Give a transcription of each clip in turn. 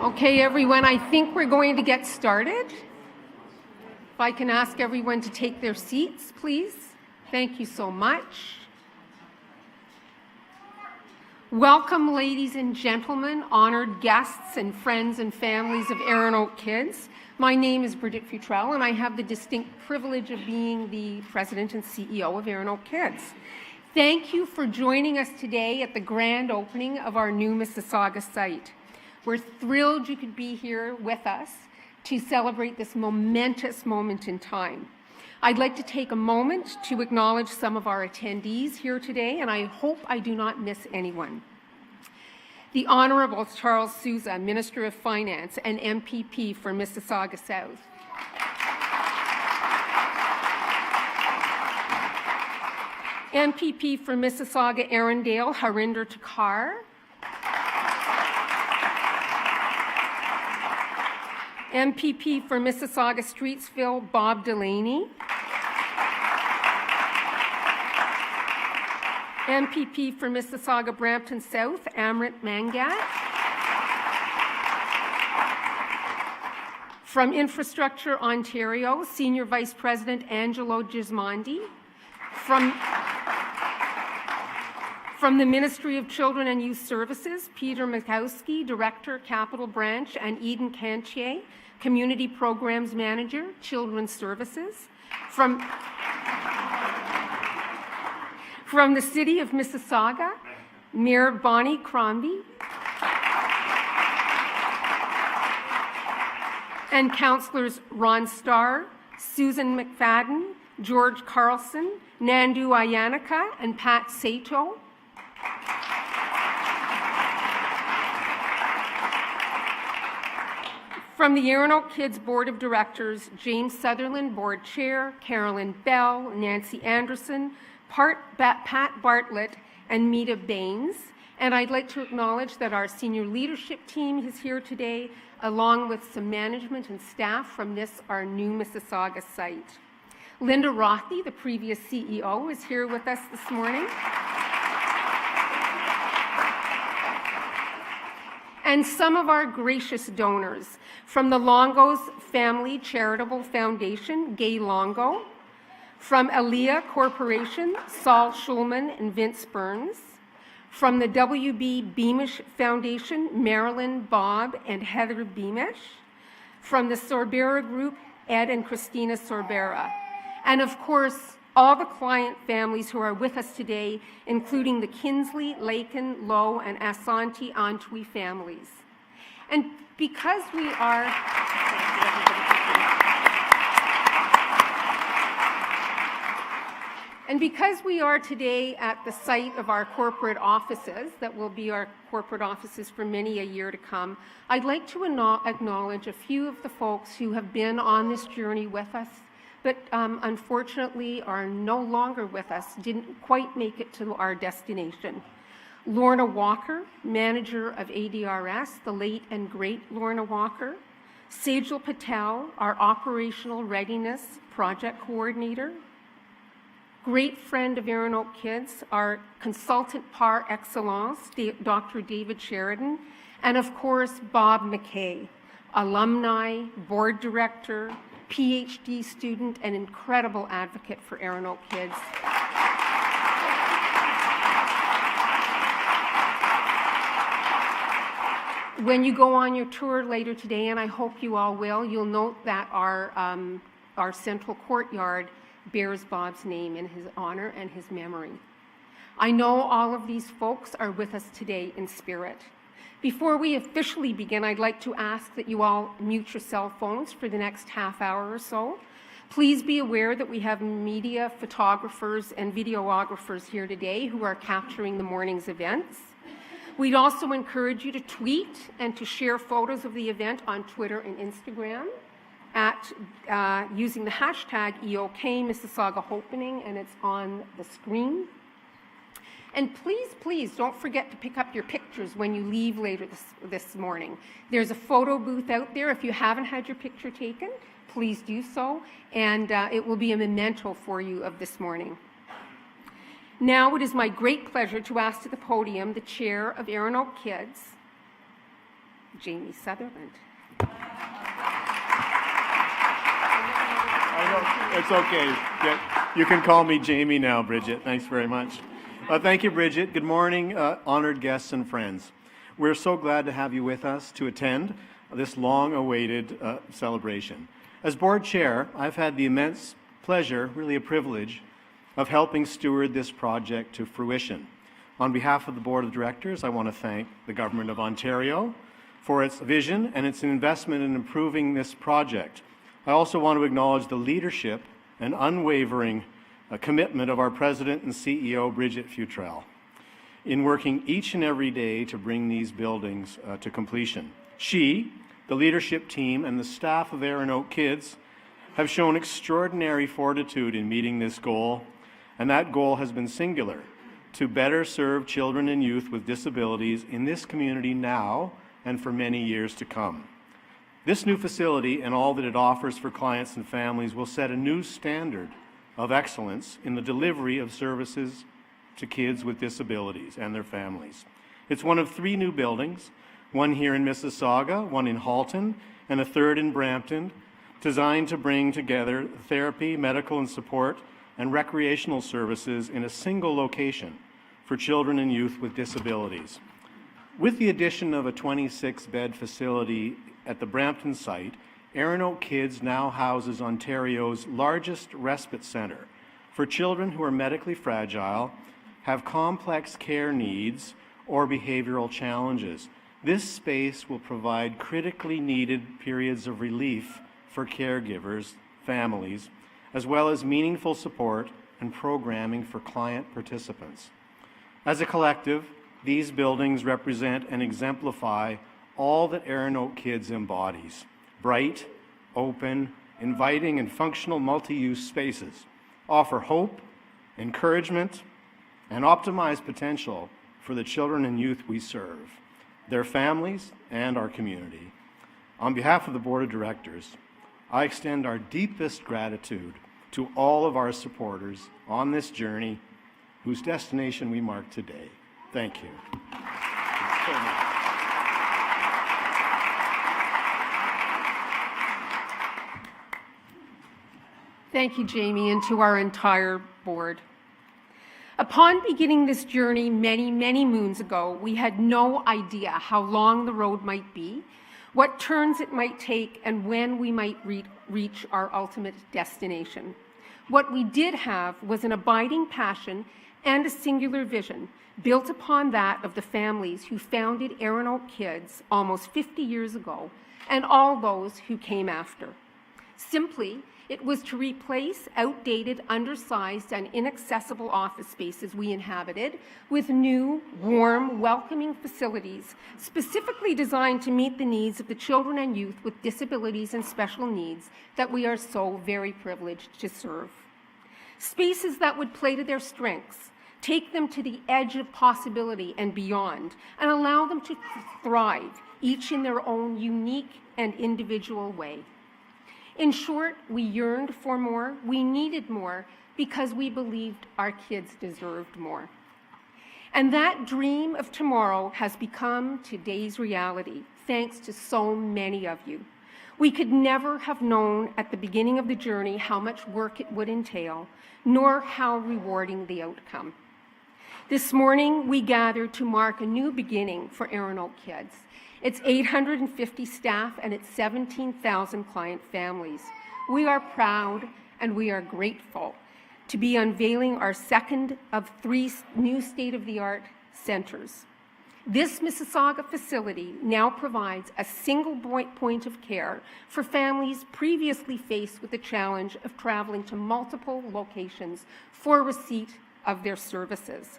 Okay, everyone, I think we're going to get started. If I can ask everyone to take their seats, please. Thank you so much. Welcome, ladies and gentlemen, honored guests and friends and families of ErinOakKids. My name is Bridget Futrell, and I have the distinct privilege of being the President and CEO of ErinOakKids. Thank you for joining us today at the grand opening of our new Mississauga site. We're thrilled you could be here with us to celebrate this momentous moment in time. I'd like to take a moment to acknowledge some of our attendees here today, and I hope I do not miss anyone. The Honourable Charles Sousa, Minister of Finance and MPP for Mississauga South. MPP for Mississauga Arundel, Harinder Takar. MPP for Mississauga Streetsville, Bob Delaney. MPP for Mississauga Brampton South, Amrit Mangat. From Infrastructure Ontario, Senior Vice President Angelo Gismondi. From the Ministry of Children and Youth Services, Peter Mikowski, Director, Capital Branch, and Eden Cantier, Community Programs Manager, Children's Services. From the City of Mississauga, Mayor Bonnie Crombie, and Councillors Ron Starr, Susan McFadden, George Carlson, Nandu Ayanaka, and Pat Sato. From the ErinOakKids Board of Directors, James Sutherland, Board Chair, Carolyn Bell, Nancy Anderson, Pat Bartlett, and Mita Baines. And I'd like to acknowledge that our senior leadership team is here today, along with some management and staff from our new Mississauga site. Linda Rothy, the previous CEO, is here with us this morning. And some of our gracious donors from the Longos Family Charitable Foundation, Gay Longo, from Aliyah Corporation, Saul Schulman and Vince Burns, from the W.B. Beamish Foundation, Marilyn, Bob, and Heather Beamish, from the Sorbera Group, Ed and Christina Sorbera, and of course, all the client families who are with us today, including the Kinsley, Lakin, Lowe, and Asante Antwi families. And because we are today at the site of our corporate offices, that will be our corporate offices for many a year to come, I'd like to acknowledge a few of the folks who have been on this journey with us, but unfortunately are no longer with us, didn't quite make it to our destination. Lorna Walker, manager of ADRS, the late and great Lorna Walker. Sejal Patel, our operational readiness project coordinator. Great friend of ErinOakKids, our consultant par excellence, Dr. David Sheridan, and of course, Bob McKay, alumni, board director, PhD student, and incredible advocate for ErinOakKids. When you go on your tour later today, and I hope you all will, you'll note that our central courtyard bears Bob's name in his honor and his memory. I know all of these folks are with us today in spirit. Before we officially begin, I'd like to ask that you all mute your cell phones for the next half hour or so. Please be aware that we have media, photographers, and videographers here today who are capturing the morning's events. We'd also encourage you to tweet and to share photos of the event on Twitter and Instagram using the hashtag EOK Mississauga Opening, and it's on the screen. And please, please don't forget to pick up your pictures when you leave later this morning. There's a photo booth out there. If you haven't had your picture taken, please do so, and it will be a memento for you of this morning. Now it is my great pleasure to ask to the podium the chair of ErinOakKids, Jamie Sutherland. It's okay. You can call me Jamie now, Bridget. Thanks very much. Thank you, Bridget. Good morning, honored guests and friends. We're so glad to have you with us to attend this long-awaited celebration. As board chair, I've had the immense pleasure, really a privilege, of helping steward this project to fruition. On behalf of the board of directors, I want to thank the Government of Ontario for its vision and its investment in improving this project. I also want to acknowledge the leadership and unwavering commitment of our President and CEO, Bridget Futrell, in working each and every day to bring these buildings to completion. She, the leadership team, and the staff of ErinOakKids have shown extraordinary fortitude in meeting this goal, and that goal has been singular: to better serve children and youth with disabilities in this community now and for many years to come. This new facility and all that it offers for clients and families will set a new standard of excellence in the delivery of services to kids with disabilities and their families. It's one of 3 new buildings, one here in Mississauga, one in Halton, and a third in Brampton, designed to bring together therapy, medical and support, and recreational services in a single location for children and youth with disabilities. With the addition of a 26-bed facility at the Brampton site, ErinOakKids now houses Ontario's largest respite centre for children who are medically fragile, have complex care needs, or behavioral challenges. This space will provide critically needed periods of relief for caregivers, families, as well as meaningful support and programming for client participants. As a collective, these buildings represent and exemplify all that ErinOakKids embodies: bright, open, inviting, and functional multi-use spaces offer hope, encouragement, and optimized potential for the children and youth we serve, their families, and our community. On behalf of the Board of Directors, I extend our deepest gratitude to all of our supporters on this journey whose destination we mark today. Thank you. Thank you, Jamie, and to our entire board. Upon beginning this journey many, many moons ago, we had no idea how long the road might be, what turns it might take, and when we might reach our ultimate destination. What we did have was an abiding passion and a singular vision built upon that of the families who founded ErinOakKids almost 50 years ago, and all those who came after. Simply, it was to replace outdated, undersized, and inaccessible office spaces we inhabited with new, warm, welcoming facilities specifically designed to meet the needs of the children and youth with disabilities and special needs that we are so very privileged to serve. Spaces that would play to their strengths, take them to the edge of possibility and beyond, and allow them to thrive, each in their own unique and individual way. In short, we yearned for more, we needed more, because we believed our kids deserved more. And that dream of tomorrow has become today's reality, thanks to so many of you. We could never have known at the beginning of the journey how much work it would entail, nor how rewarding the outcome. This morning, we gathered to mark a new beginning for ErinOakKids. Its 850 staff and its 17,000 client families. We are proud and we are grateful to be unveiling our second of 3 new state-of-the-art centers. This Mississauga facility now provides a single point of care for families previously faced with the challenge of traveling to multiple locations for receipt of their services.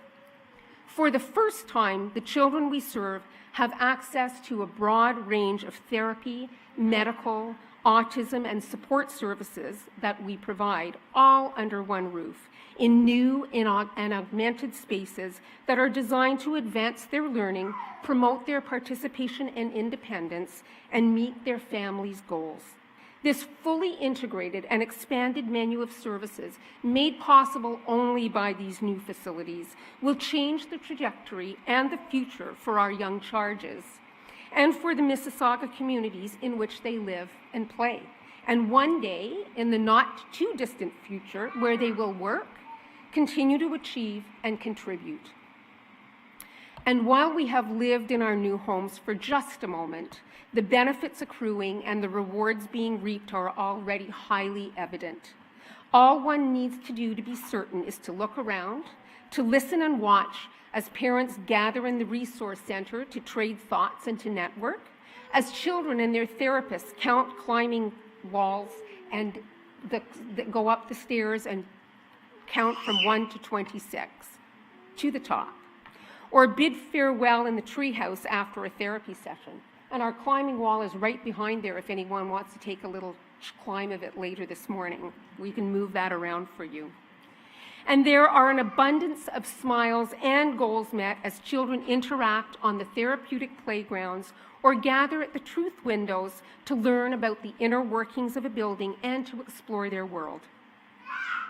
For the first time, the children we serve have access to a broad range of therapy, medical, autism, and support services that we provide, all under one roof, in new and augmented spaces that are designed to advance their learning, promote their participation and independence, and meet their families' goals. This fully integrated and expanded menu of services, made possible only by these new facilities, will change the trajectory and the future for our young charges. and for the Mississauga communities in which they live and play. And one day, in the not too distant future, where they will work, continue to achieve and contribute. And while we have lived in our new homes for just a moment, the benefits accruing and the rewards being reaped are already highly evident. All one needs to do to be certain is to look around, to listen and watch as parents gather in the resource center to trade thoughts and to network, as children and their therapists count climbing walls and go up the stairs and count from 1 to 26 to the top, or bid farewell in the treehouse after a therapy session. And our climbing wall is right behind there if anyone wants to take a little climb of it later this morning. We can move that around for you. And there are an abundance of smiles and goals met as children interact on the therapeutic playgrounds or gather at the truth windows to learn about the inner workings of a building and to explore their world.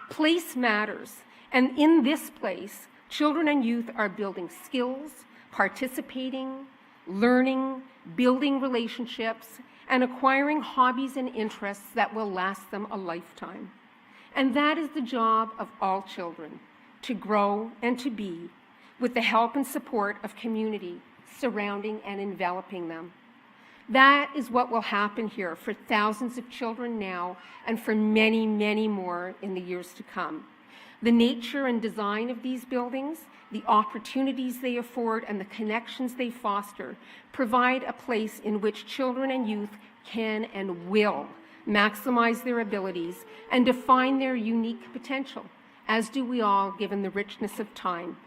Place matters, and in this place, children and youth are building skills, participating, learning, building relationships, and acquiring hobbies and interests that will last them a lifetime. And that is the job of all children, to grow and to be, with the help and support of community surrounding and enveloping them. That is what will happen here for thousands of children now and for many, many more in the years to come. The nature and design of these buildings, the opportunities they afford, and the connections they foster provide a place in which children and youth can and will maximize their abilities and define their unique potential, as do we all, given the richness of time.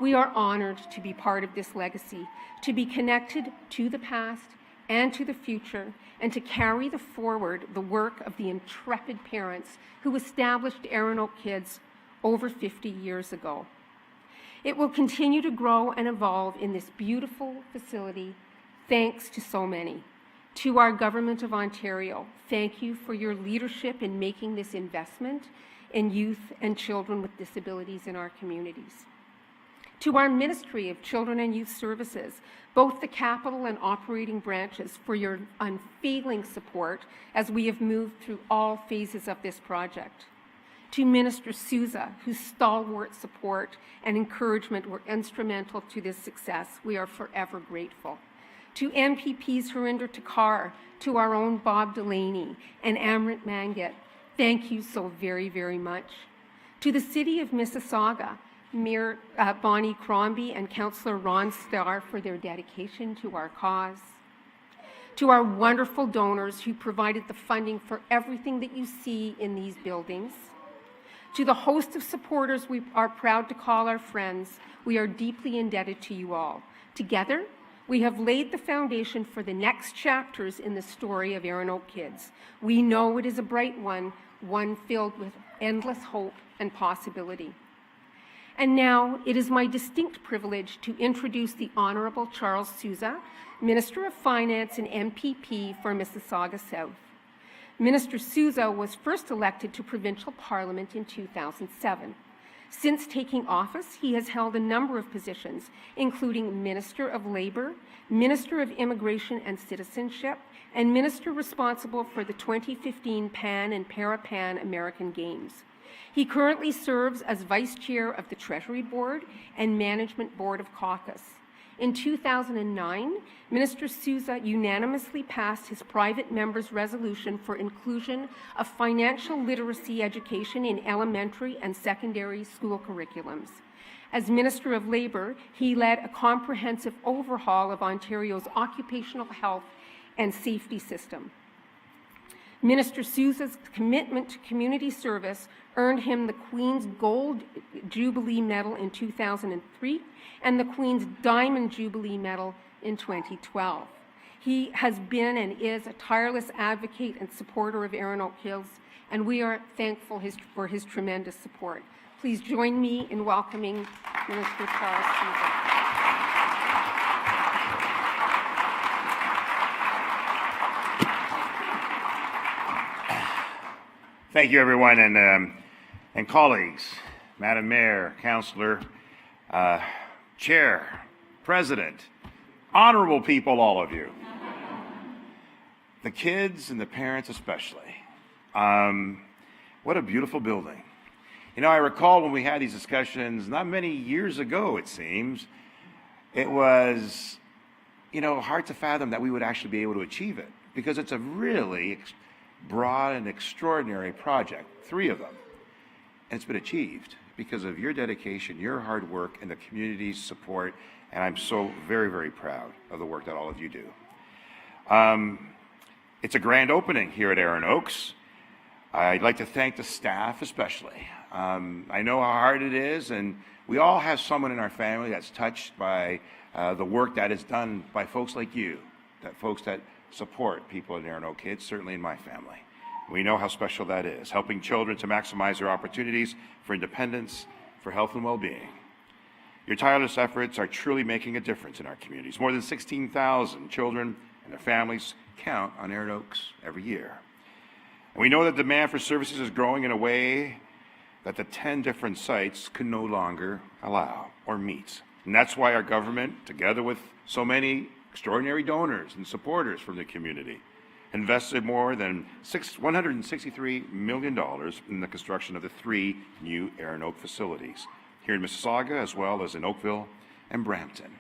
We are honored to be part of this legacy, to be connected to the past and to the future, and to carry forward the work of the intrepid parents who established ErinOakKids over 50 years ago. It will continue to grow and evolve in this beautiful facility, thanks to so many. To our Government of Ontario, thank you for your leadership in making this investment in youth and children with disabilities in our communities. To our Ministry of Children and Youth Services, both the capital and operating branches, for your unfailing support as we have moved through all phases of this project. To Minister Sousa, whose stalwart support and encouragement were instrumental to this success, we are forever grateful. To MPPs Harinder Takar, to our own Bob Delaney and Amrit Mangat, thank you so very, very much. To the City of Mississauga, Mayor Bonnie Crombie and Councillor Ron Starr for their dedication to our cause. To our wonderful donors who provided the funding for everything that you see in these buildings. To the host of supporters we are proud to call our friends, we are deeply indebted to you all. Together, we have laid the foundation for the next chapters in the story of ErinOakKids. We know it is a bright one, one filled with endless hope and possibility. And now it is my distinct privilege to introduce the Honourable Charles Sousa, Minister of Finance and MPP for Mississauga South. Minister Sousa was first elected to provincial parliament in 2007. Since taking office, he has held a number of positions, including Minister of Labour, Minister of Immigration and Citizenship, and Minister responsible for the 2015 Pan and Para-Pan American Games. He currently serves as Vice Chair of the Treasury Board and Management Board of Caucus. In 2009, Minister Sousa unanimously passed his private member's resolution for inclusion of financial literacy education in elementary and secondary school curriculums. As Minister of Labour, he led a comprehensive overhaul of Ontario's occupational health and safety system. Minister Sousa's commitment to community service earned him the Queen's Gold Jubilee Medal in 2003 and the Queen's Diamond Jubilee Medal in 2012. He has been and is a tireless advocate and supporter of ErinOakKids, and we are thankful for his tremendous support. Please join me in welcoming Minister Charles Sousa. Thank you, everyone, and colleagues, Madam Mayor, Councillor, Chair, President, Honorable people, all of you. The kids and the parents especially. What a beautiful building. You know, I recall when we had these discussions not many years ago, it seems, it was, hard to fathom that we would actually be able to achieve it, because it's a really broad and extraordinary project, 3 of them. And it's been achieved because of your dedication, your hard work, and the community's support, and I'm so very, very proud of the work that all of you do. It's a grand opening here at Erin Oaks. I'd like to thank the staff especially. I know how hard it is, and we all have someone in our family that's touched by the work that is done by folks like you, folks that support people in ErinOakKids, certainly in my family. We know how special that is, helping children to maximize their opportunities for independence, for health and well-being. Your tireless efforts are truly making a difference in our communities. More than 16,000 children and their families count on Erin Oaks every year. And we know that demand for services is growing in a way that the 10 different sites can no longer allow or meet. And that's why our government, together with so many extraordinary donors and supporters from the community, invested more than $163 million in the construction of the 3 new Erin Oak facilities here in Mississauga, as well as in Oakville and Brampton.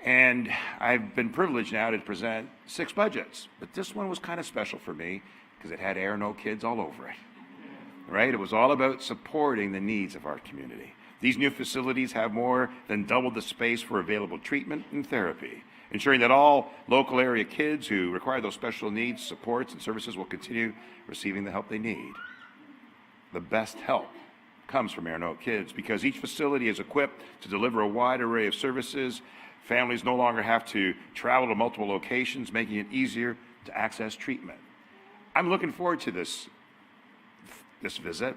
And I've been privileged now to present 6 budgets, but this one was kind of special for me because it had ErinOakKids all over it, right? It was all about supporting the needs of our community. These new facilities have more than doubled the space for available treatment and therapy, ensuring that all local area kids who require those special needs, supports, and services will continue receiving the help they need. The best help comes from ErinOakKids because each facility is equipped to deliver a wide array of services. Families no longer have to travel to multiple locations, making it easier to access treatment. I'm looking forward to this visit.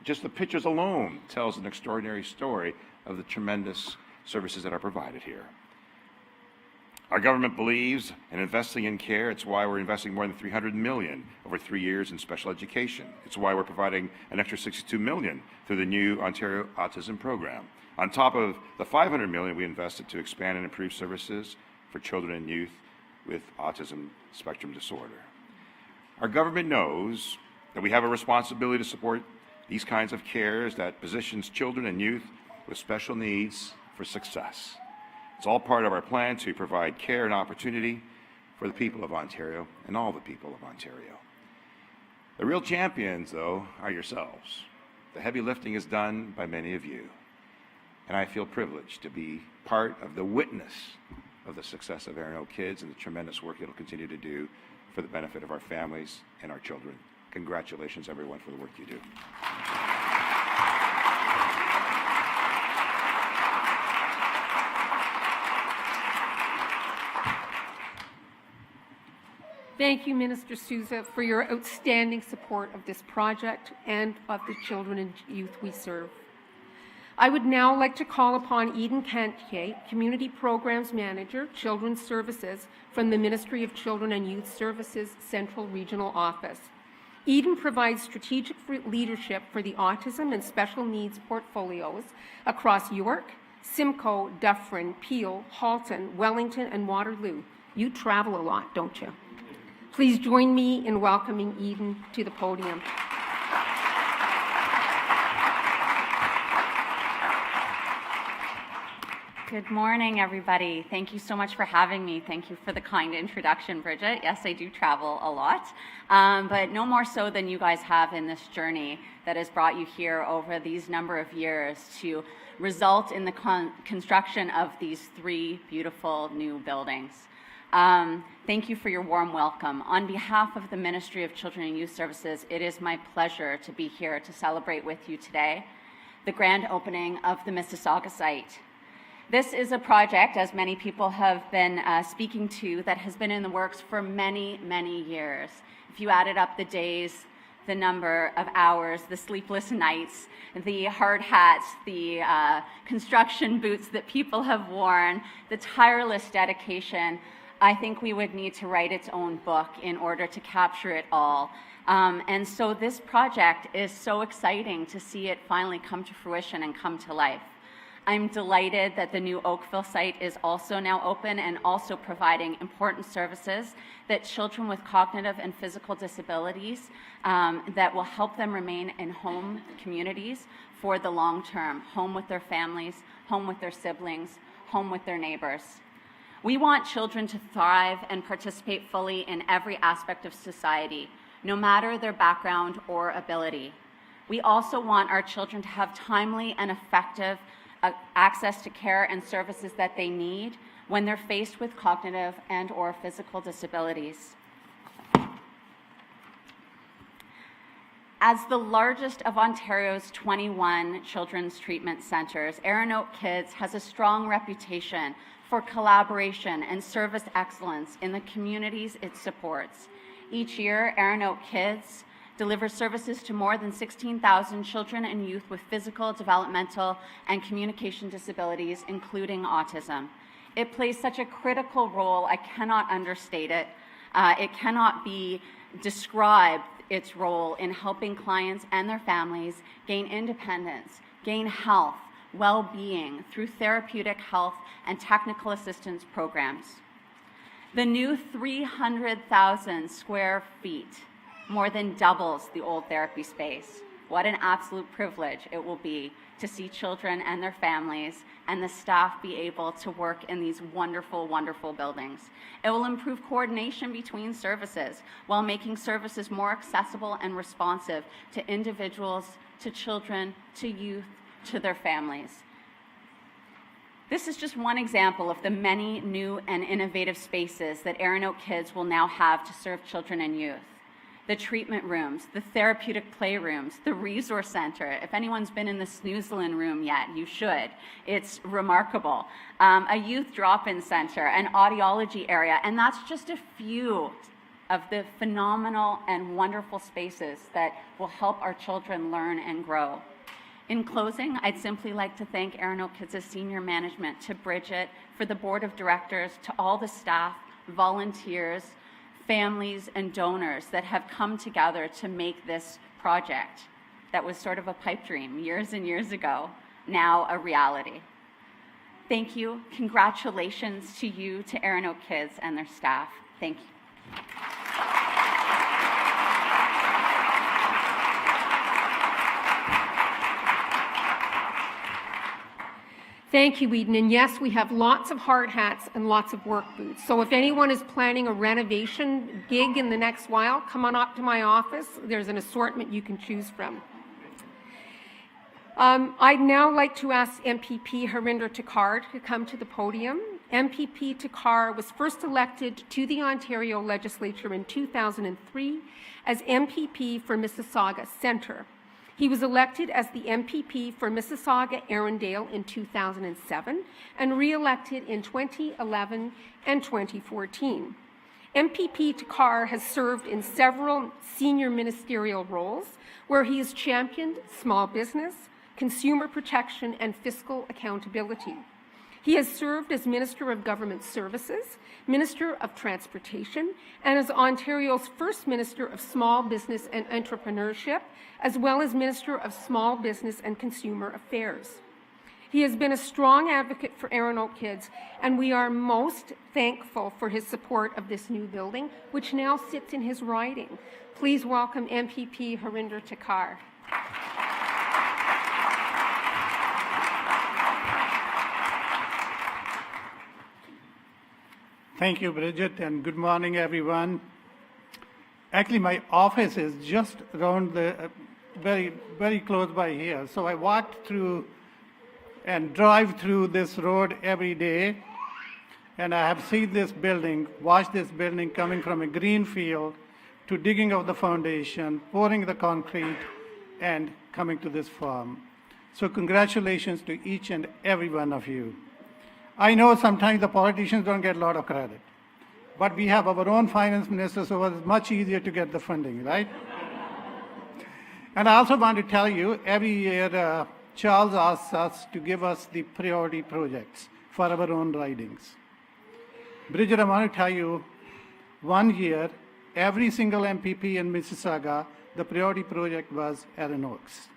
Just the pictures alone tells an extraordinary story of the tremendous services that are provided here. Our government believes in investing in care. It's why we're investing more than $300 million over 3 years in special education. It's why we're providing an extra $62 million through the new Ontario Autism Program, on top of the $500 million we invested to expand and improve services for children and youth with autism spectrum disorder. Our government knows that we have a responsibility to support these kinds of cares that positions children and youth with special needs for success. It's all part of our plan to provide care and opportunity for the people of Ontario and all the people of Ontario. The real champions, though, are yourselves. The heavy lifting is done by many of you, and I feel privileged to be part of the witness of the success of ErinOakKids and the tremendous work it'll continue to do for the benefit of our families and our children. Congratulations, everyone, for the work you do. Thank you, Minister Sousa, for your outstanding support of this project and of the children and youth we serve. I would now like to call upon Eden Cantier, Community Programs Manager, Children's Services from the Ministry of Children and Youth Services Central Regional Office. Eden provides strategic leadership for the autism and special needs portfolios across York, Simcoe, Dufferin, Peel, Halton, Wellington, and Waterloo. You travel a lot, don't you? Please join me in welcoming Eden to the podium. Good morning, everybody. Thank you so much for having me. Thank you for the kind introduction, Bridget. Yes, I do travel a lot, but no more so than you guys have in this journey that has brought you here over these number of years to result in the construction of these 3 beautiful new buildings. Thank you for your warm welcome. On behalf of the Ministry of Children and Youth Services, it is my pleasure to be here to celebrate with you today the grand opening of the Mississauga site. This is a project, as many people have been speaking to, that has been in the works for many, many years. If you added up the days, the number of hours, the sleepless nights, the hard hats, the construction boots that people have worn, the tireless dedication, I think we would need to write its own book in order to capture it all. And so this project is so exciting to see it finally come to fruition and come to life. I'm delighted that the new Oakville site is also now open and also providing important services that children with cognitive and physical disabilities that will help them remain in home communities for the long term, home with their families, home with their siblings, home with their neighbors. We want children to thrive and participate fully in every aspect of society, no matter their background or ability. We also want our children to have timely and effective access to care and services that they need when they're faced with cognitive and or physical disabilities. As the largest of Ontario's 21 children's treatment centres, ErinOakKids has a strong reputation for collaboration and service excellence in the communities it supports. Each year, ErinOakKids delivers services to more than 16,000 children and youth with physical, developmental, and communication disabilities, including autism. It plays such a critical role, I cannot understate it. It cannot be described, its role in helping clients and their families gain independence, gain health, well-being through therapeutic health and technical assistance programs. The new 300,000 square feet more than doubles the old therapy space. What an absolute privilege it will be to see children and their families and the staff be able to work in these wonderful, wonderful buildings. It will improve coordination between services while making services more accessible and responsive to individuals, to children, to youth, to their families. This is just one example of the many new and innovative spaces that ErinOakKids will now have to serve children and youth. The treatment rooms, the therapeutic playrooms, the resource center. If anyone's been in the Snoozlin room yet, you should. It's remarkable. A youth drop-in center, an audiology area, and that's just a few of the phenomenal and wonderful spaces that will help our children learn and grow. In closing, I'd simply like to thank ErinOakKids' senior management, to Bridget, for the board of directors, to all the staff, volunteers, families, and donors that have come together to make this project that was sort of a pipe dream years and years ago, now a reality. Thank you. Congratulations to you, to ErinOakKids and their staff. Thank you. Thank you, Eden. And yes, we have lots of hard hats and lots of work boots. So if anyone is planning a renovation gig in the next while, come on up to my office. There's an assortment you can choose from. I'd now like to ask MPP Harinder Takar to come to the podium. MPP Takar was first elected to the Ontario Legislature in 2003 as MPP for Mississauga Centre. He was elected as the MPP for Mississauga-Arundel in 2007 and re-elected in 2011 and 2014. MPP Takar has served in several senior ministerial roles where he has championed small business, consumer protection, and fiscal accountability. He has served as Minister of Government Services, Minister of Transportation, and as Ontario's first Minister of Small Business and Entrepreneurship, as well as Minister of Small Business and Consumer Affairs. He has been a strong advocate for ErinOakKids, and we are most thankful for his support of this new building, which now sits in his riding. Please welcome MPP Harinder Takar. Thank you, Bridget, and good morning, everyone. Actually, my office is just around the, very close by here. So I walked through and drive through this road every day, and I have seen this building, watched this building coming from a green field to digging out the foundation, pouring the concrete, and coming to this farm. So congratulations to each and every one of you. I know sometimes the politicians don't get a lot of credit, but we have our own finance minister, so it's much easier to get the funding, right? And I also want to tell you, every year Charles asks us to give us the priority projects for our own ridings. Bridget, I want to tell you, one year, every single MPP in Mississauga, the priority project was ErinOaks.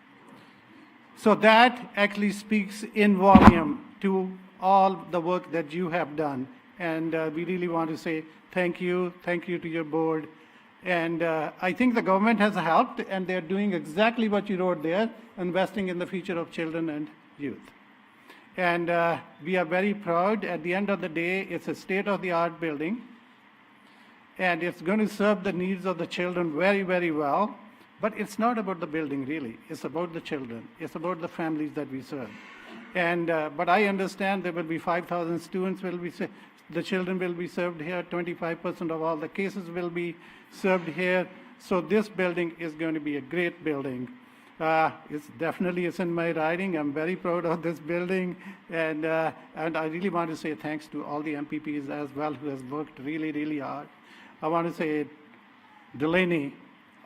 So that actually speaks in volume to all the work that you have done. And we really want to say thank you to your board. And I think the government has helped, and they're doing exactly what you wrote there, investing in the future of children and youth. And we are very proud. At the end of the day, it's a state-of-the-art building, and it's going to serve the needs of the children very, very well. But it's not about the building, really. It's about the children. It's about the families that we serve. And but I understand there will be 5,000 students the children will be served here. 25% of all the cases will be served here. So this building is going to be a great building. It's in my riding. I'm very proud of this building, and I really want to say thanks to all the MPPs as well who has worked really, really hard. I want to say, Delaney,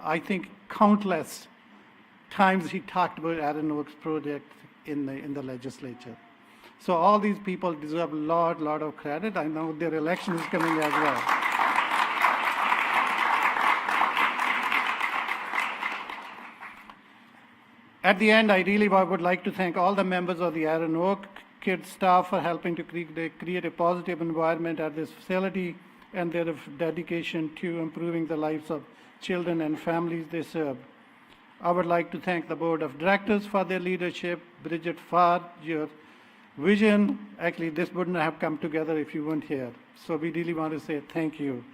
I think countless times he talked about ErinOakKids project in the legislature. So all these people deserve a lot of credit. I know their election is coming as well. At the end, I really would like to thank all the members of the ErinOakKids staff for helping to create a positive environment at this facility, and their dedication to improving the lives of children and families they serve. I would like to thank the board of directors for their leadership. Bridget, for your vision. Actually, this wouldn't have come together if you weren't here. So we really want to say thank you.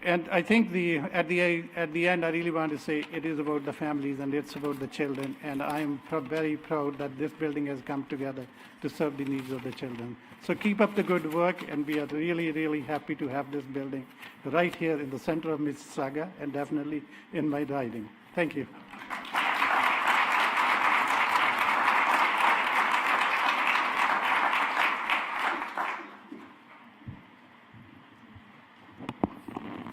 And I think at the end, I really want to say it is about the families and it's about the children. And I am very proud that this building has come together to serve the needs of the children. So keep up the good work, and we are really, really happy to have this building right here in the center of Mississauga, and definitely in my riding. Thank you.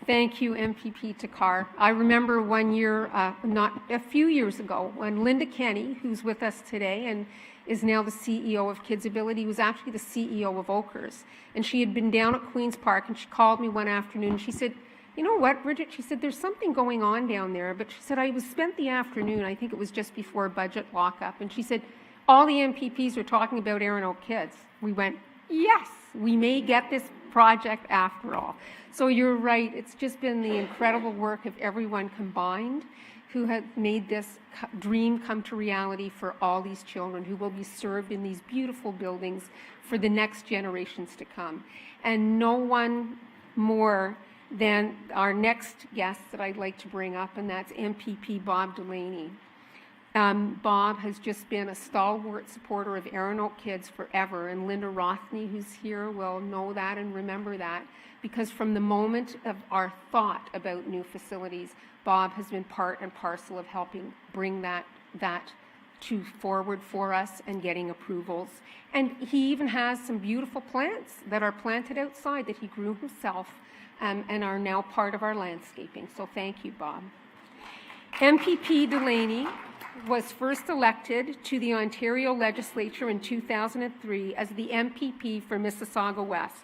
Thank you, MPP Takar. I remember one year, not a few years ago, when Linda Kenny, who's with us today and is now the CEO of Kids Ability, was actually the CEO of Oakers. And she had been down at Queen's Park, and she called me one afternoon, and she said, you know what, Bridget, she said, there's something going on down there. But she said, I was spent the afternoon, I think it was just before budget lockup, and she said, all the MPPs are talking about ErinOakKids. We went, yes, we may get this project after all. So you're right, it's just been the incredible work of everyone combined who have made this dream come to reality for all these children who will be served in these beautiful buildings for the next generations to come. And no one more than our next guest that I'd like to bring up, and that's MPP Bob Delaney. Bob has just been a stalwart supporter of ErinOakKids forever, and Linda Rothney, who's here, will know that and remember that, because from the moment of our thought about new facilities, Bob has been part and parcel of helping bring that to forward for us and getting approvals. And he even has some beautiful plants that are planted outside that he grew himself and are now part of our landscaping. So thank you, Bob. MPP Delaney was first elected to the Ontario Legislature in 2003 as the MPP for Mississauga West.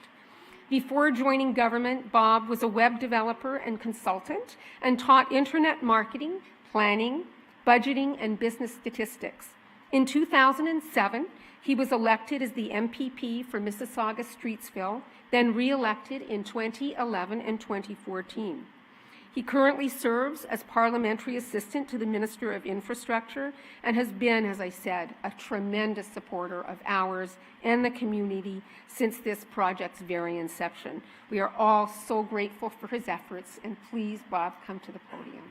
Before joining government, Bob was a web developer and consultant and taught internet marketing, planning, budgeting, and business statistics. In 2007, he was elected as the MPP for Mississauga Streetsville, then re-elected in 2011 and 2014. He currently serves as parliamentary assistant to the Minister of Infrastructure and has been, as I said, a tremendous supporter of ours and the community since this project's very inception. We are all so grateful for his efforts, and please, Bob, come to the podium.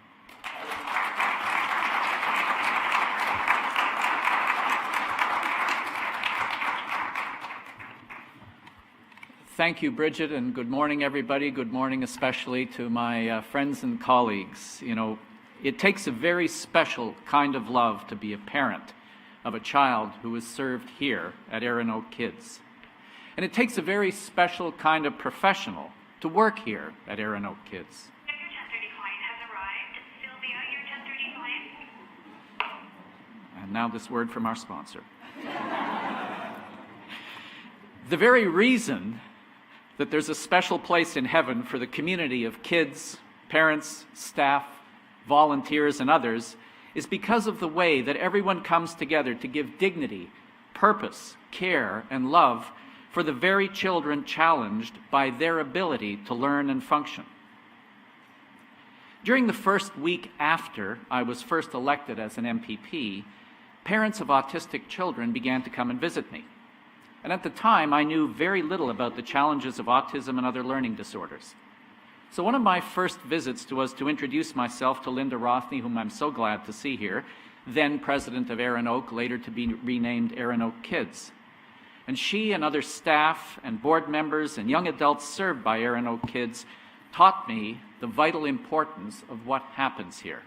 Thank you, Bridget, and good morning, everybody. Good morning, especially to my friends and colleagues. You know, it takes a very special kind of love to be a parent of a child who is served here at ErinOakKids. And it takes a very special kind of professional to work here at ErinOakKids. Your 1030 client has arrived. Sylvia, your 1030 client. And now this word from our sponsor. The very reason that there's a special place in heaven for the community of kids, parents, staff, volunteers, and others is because of the way that everyone comes together to give dignity, purpose, care, and love for the very children challenged by their ability to learn and function. During the first week after I was first elected as an MPP, parents of autistic children began to come and visit me. And at the time, I knew very little about the challenges of autism and other learning disorders. So one of my first visits was to introduce myself to Linda Rothney, whom I'm so glad to see here, then president of ErinOak, later to be renamed ErinOakKids. And she and other staff and board members and young adults served by ErinOakKids taught me the vital importance of what happens here.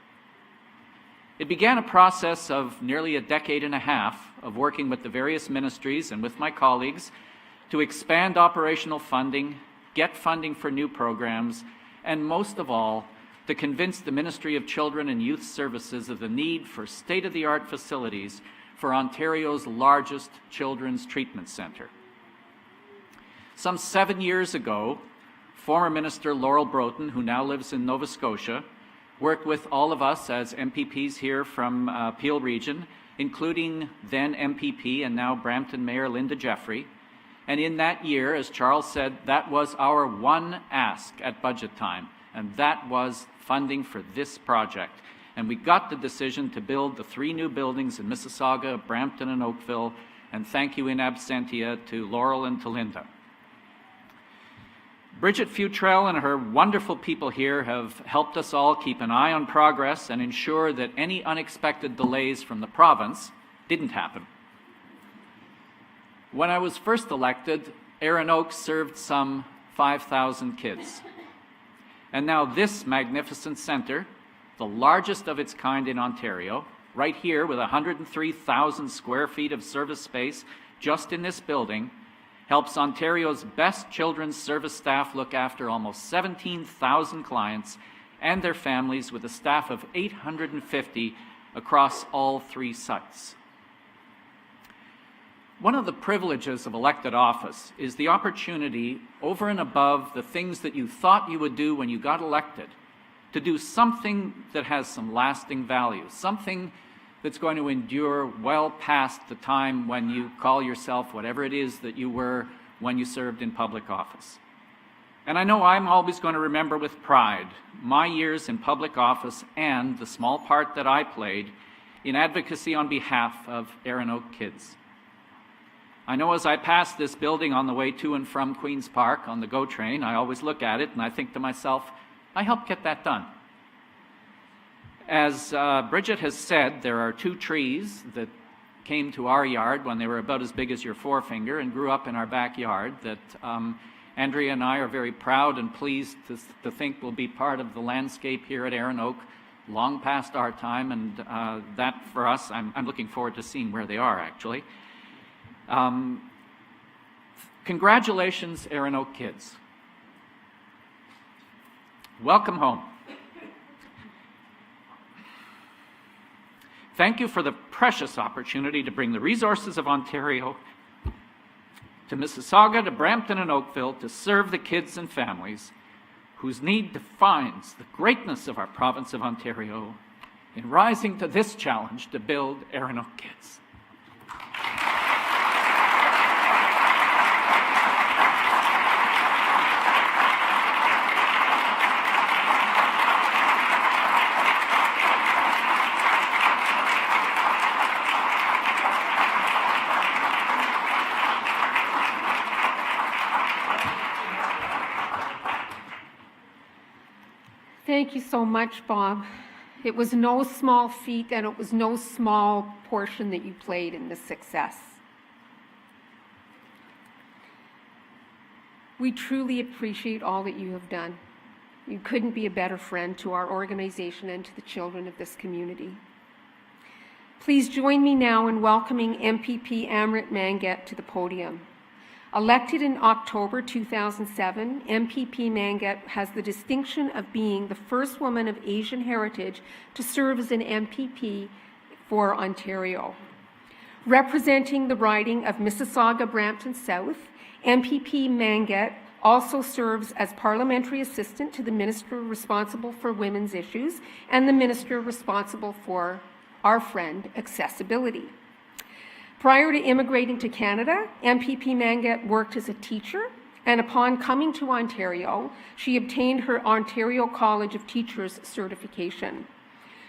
It began a process of nearly a decade and a half of working with the various ministries and with my colleagues to expand operational funding, get funding for new programs, and most of all, to convince the Ministry of Children and Youth Services of the need for state-of-the-art facilities for Ontario's largest children's treatment centre. Some 7 years ago, former Minister Laurel Broughton, who now lives in Nova Scotia, worked with all of us as MPPs here from Peel Region, including then MPP and now Brampton Mayor Linda Jeffrey. And in that year, as Charles said, that was our one ask at budget time, and that was funding for this project. And we got the decision to build the 3 new buildings in Mississauga, Brampton, and Oakville, and thank you in absentia to Laurel and to Linda. Bridget Futrell and her wonderful people here have helped us all keep an eye on progress and ensure that any unexpected delays from the province didn't happen. When I was first elected, ErinOak served some 5,000 kids. And now this magnificent centre, the largest of its kind in Ontario, right here with 103,000 square feet of service space just in this building, helps Ontario's best children's service staff look after almost 17,000 clients and their families with a staff of 850 across all 3 sites. One of the privileges of elected office is the opportunity, over and above the things that you thought you would do when you got elected, to do something that has some lasting value, something that's going to endure well past the time when you call yourself whatever it is that you were when you served in public office. And I know I'm always going to remember with pride my years in public office and the small part that I played in advocacy on behalf of ErinOakKids. I know as I pass this building on the way to and from Queen's Park on the GO train, I always look at it and I think to myself, I helped get that done. As Bridget has said, there are 2 trees that came to our yard when they were about as big as your forefinger and grew up in our backyard that Andrea and I are very proud and pleased to think will be part of the landscape here at ErinOak long past our time, and that for us, I'm looking forward to seeing where they are actually. Congratulations, ErinOakKids. Welcome home. Thank you for the precious opportunity to bring the resources of Ontario to Mississauga, to Brampton and Oakville to serve the kids and families whose need defines the greatness of our province of Ontario in rising to this challenge to build ErinOakKids. Thank you so much, Bob. It was no small feat and it was no small portion that you played in this success. We truly appreciate all that you have done. You couldn't be a better friend to our organization and to the children of this community. Please join me now in welcoming MPP Amrit Mangat to the podium. Elected in October 2007, MPP Mangat has the distinction of being the first woman of Asian heritage to serve as an MPP for Ontario. Representing the riding of Mississauga-Brampton South, MPP Mangat also serves as parliamentary assistant to the Minister responsible for women's issues and the Minister responsible for our friend, accessibility. Prior to immigrating to Canada, MPP Mangat worked as a teacher, and upon coming to Ontario, she obtained her Ontario College of Teachers certification.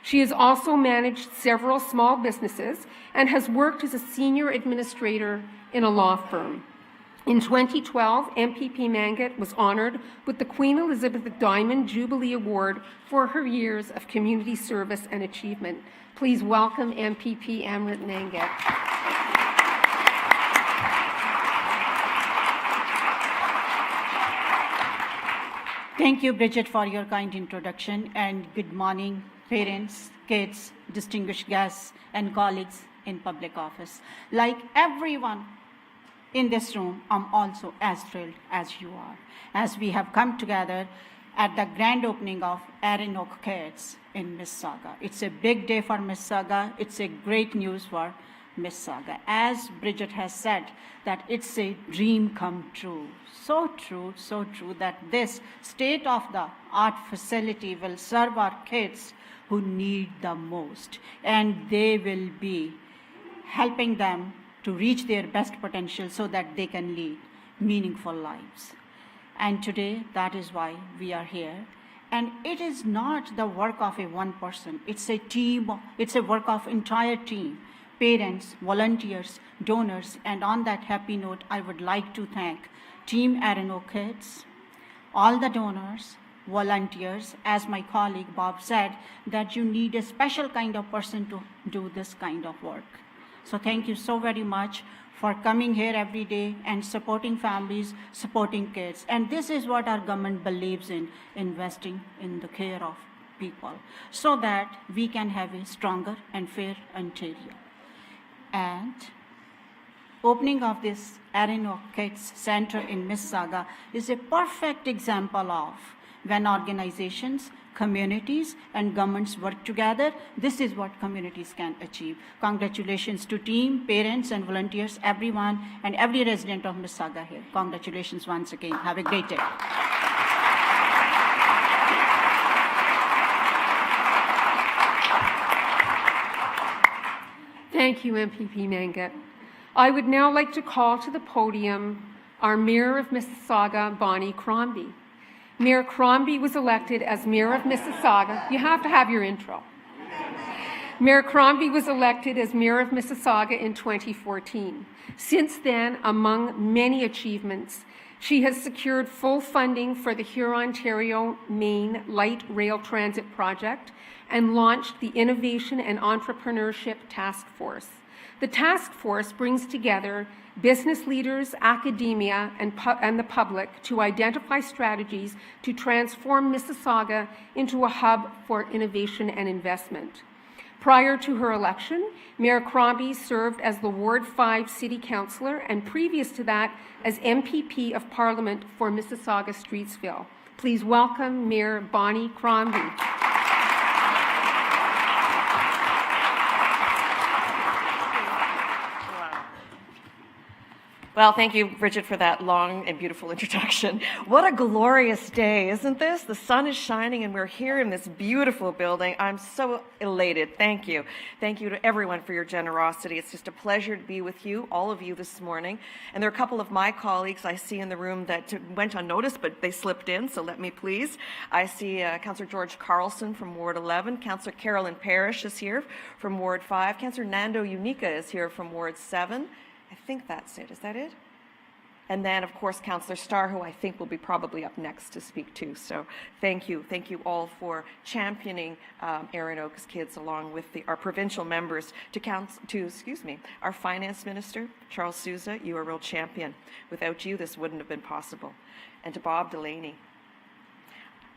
She has also managed several small businesses and has worked as a senior administrator in a law firm. In 2012, MPP Mangat was honoured with the Queen Elizabeth Diamond Jubilee Award for her years of community service and achievement. Please welcome MPP Amrit Mangat. Thank you, Bridget, for your kind introduction, and good morning, parents, kids, distinguished guests, and colleagues in public office. Like everyone in this room, I'm also as thrilled as you are, as we have come together at the grand opening of ErinOakKids in Mississauga. It's a big day for Mississauga. It's a great news for Mississauga. As Bridget has said, that it's a dream come true. So true that this state-of-the-art facility will serve our kids who need the most, and they will be helping them to reach their best potential so that they can lead meaningful lives. And today, that is why we are here. And it is not the work of a one person. It's a team. It's a work of entire team. Parents, volunteers, donors, and on that happy note, I would like to thank Team ErinOakKids, all the donors, volunteers. As my colleague Bob said, that you need a special kind of person to do this kind of work. So thank you so very much for coming here every day and supporting families, supporting kids. And this is what our government believes in, investing in the care of people, so that we can have a stronger and fair Ontario. And opening of this ErinOakKids Center in Mississauga is a perfect example of when organizations, communities, and governments work together, this is what communities can achieve. Congratulations to team, parents, and volunteers, everyone, and every resident of Mississauga here. Congratulations once again. Have a great day. Thank you, MPP Mangat. I would now like to call to the podium our Mayor of Mississauga, Bonnie Crombie. Mayor Crombie was elected as Mayor of Mississauga. You have to have your intro. Mayor Crombie was elected as Mayor of Mississauga in 2014. Since then, among many achievements, she has secured full funding for the Huron-Ontario Main Light Rail Transit Project and launched the Innovation and Entrepreneurship Task Force. The task force brings together business leaders, academia, and the public to identify strategies to transform Mississauga into a hub for innovation and investment. Prior to her election, Mayor Crombie served as the Ward 5 City Councillor and previous to that as MPP of Parliament for Mississauga-Streetsville. Please welcome Mayor Bonnie Crombie. Well, thank you, Bridget, for that long and beautiful introduction. What a glorious day, isn't this? The sun is shining and we're here in this beautiful building. I'm so elated. Thank you. Thank you to everyone for your generosity. It's just a pleasure to be with you, all of you this morning. And there are a couple of my colleagues I see in the room that went unnoticed, but they slipped in, so let me please. I see Councillor George Carlson from Ward 11. Councillor Carolyn Parrish is here from Ward 5. Councillor Nando Unica is here from Ward 7. I think that's it. Is that it? And then, of course, Councillor Starr, who I think will be probably up next to speak too. So thank you. Thank you all for championing ErinOakKids along with our provincial members our Finance Minister, Charles Sousa. You are a real champion. Without you, this wouldn't have been possible. And to Bob Delaney.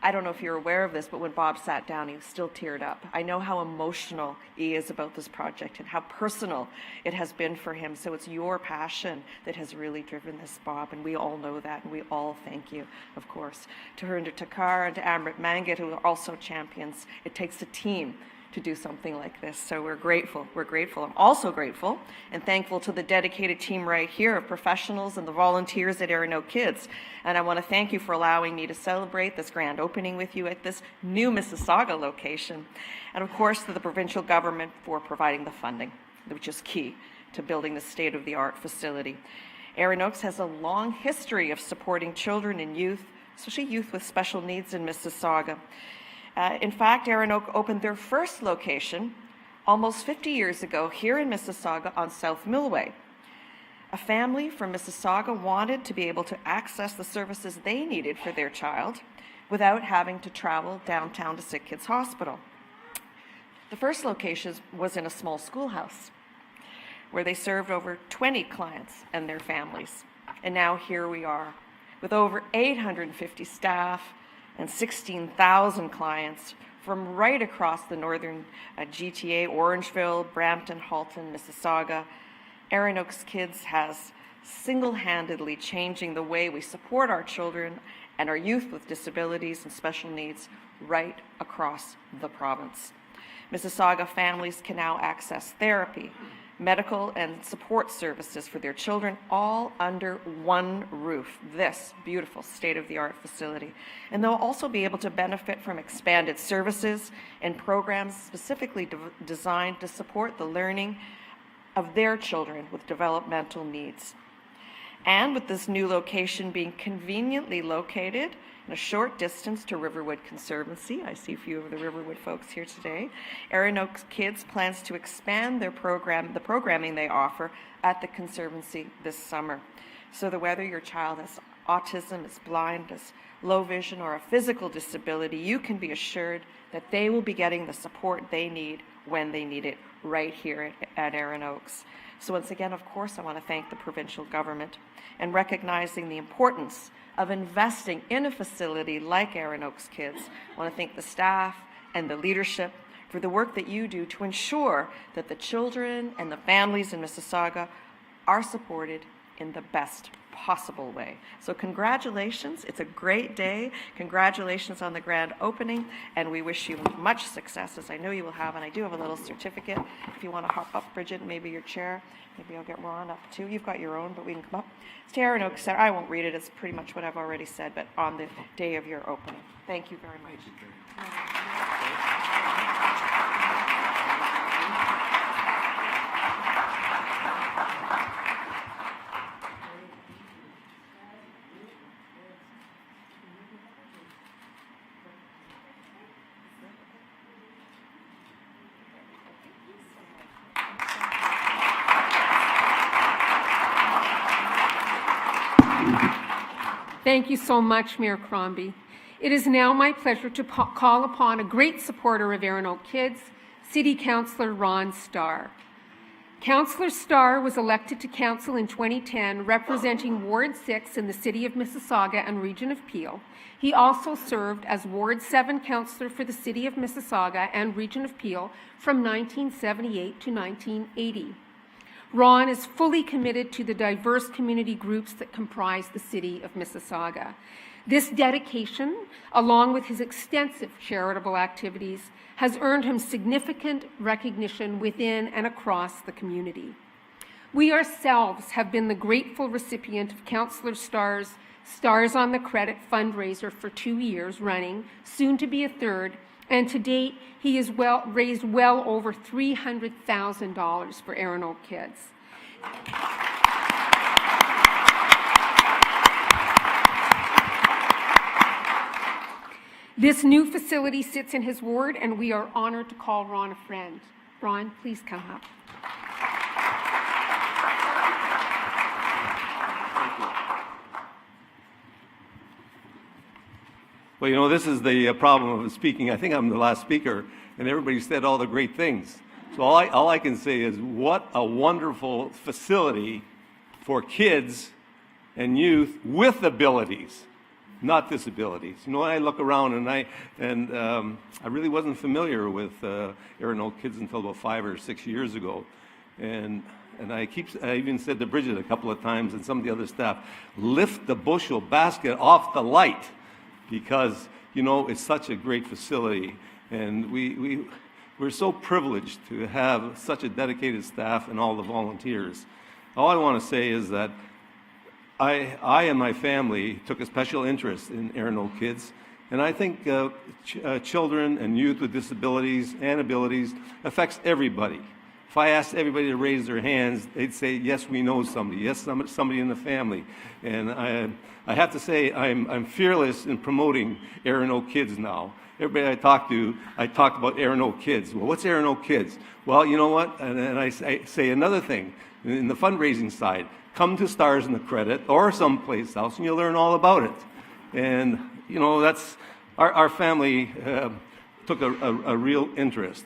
I don't know if you're aware of this, but when Bob sat down, he was still teared up. I know how emotional he is about this project and how personal it has been for him. So it's your passion that has really driven this, Bob, and we all know that, and we all thank you, of course. To Harinder Takar and to Amrit Mangat, who are also champions. It takes a team to do something like this. So we're grateful. We're grateful. I'm also grateful and thankful to the dedicated team right here of professionals and the volunteers at ErinOakKids. And I want to thank you for allowing me to celebrate this grand opening with you at this new Mississauga location. And of course, to the provincial government for providing the funding, which is key to building the state-of-the-art facility. ErinOaks has a long history of supporting children and youth, especially youth with special needs in Mississauga. In fact, ErinOak opened their first location almost 50 years ago here in Mississauga on South Millway. A family from Mississauga wanted to be able to access the services they needed for their child without having to travel downtown to Sick Kids Hospital. The first location was in a small schoolhouse where they served over 20 clients and their families. And now here we are with over 850 staff and 16,000 clients from right across the northern GTA, Orangeville, Brampton, Halton, Mississauga. ErinOakKids has single-handedly changing the way we support our children and our youth with disabilities and special needs right across the province. Mississauga families can now access therapy, medical and support services for their children, all under one roof, this beautiful state-of-the-art facility. And they'll also be able to benefit from expanded services and programs specifically designed to support the learning of their children with developmental needs. And with this new location being conveniently located in a short distance to Riverwood Conservancy, I see a few of the Riverwood folks here today, ErinOakKids plans to expand their the programming they offer at the Conservancy this summer. So that whether your child has autism, is blind, has low vision, or a physical disability, you can be assured that they will be getting the support they need when they need it right here at ErinOaks. So once again, of course, I want to thank the provincial government and recognizing the importance of investing in a facility like ErinOakKids. I want to thank the staff and the leadership for the work that you do to ensure that the children and the families in Mississauga are supported in the best possible way. So congratulations, it's a great day. Congratulations on the grand opening, and we wish you much success, as I know you will have, and I do have a little certificate. If you want to hop up, Bridget, maybe your chair, maybe I'll get Ron up too. You've got your own, but we can come up. It's to ErinOaks. I won't read it, it's pretty much what I've already said, but on the day of your opening. Thank you very much. Thank you so much, Mayor Crombie. It is now my pleasure to call upon a great supporter of ErinOakKids, City Councillor Ron Starr. Councillor Starr was elected to council in 2010, representing Ward 6 in the City of Mississauga and Region of Peel. He also served as Ward 7 councillor for the City of Mississauga and Region of Peel from 1978 to 1980. Ron is fully committed to the diverse community groups that comprise the City of Mississauga. This dedication, along with his extensive charitable activities, has earned him significant recognition within and across the community. We ourselves have been the grateful recipient of Councillor Starr's Stars on the Credit fundraiser for 2 years running, soon to be a third, and to date, he has raised well over $300,000 for ErinOakKids. This new facility sits in his ward, and we are honored to call Ron a friend. Ron, please come up. Well, you know, this is the problem of speaking. I think I'm the last speaker, and everybody said all the great things. So all I can say is what a wonderful facility for kids and youth with abilities, not disabilities. You know, I look around and I really wasn't familiar with ErinOakKids until about 5 or 6 years ago, and I even said to Bridget a couple of times and some of the other staff, lift the bushel basket off the light, because, you know, it's such a great facility. And we We're so privileged to have such a dedicated staff and all the volunteers. All I want to say is that I and my family took a special interest in ErinOakKids, and I think children and youth with disabilities and abilities affects everybody. If I asked everybody to raise their hands, they'd say, yes, we know somebody, yes, somebody in the family. And I have to say, I'm fearless in promoting ErinOakKids now. Everybody I talk about ErinOakKids. Well, what's ErinOakKids? Well, you know what? And I say another thing in the fundraising side. Come to Stars in the Credit or someplace else and you'll learn all about it. And, you know, that's, our family took a real interest.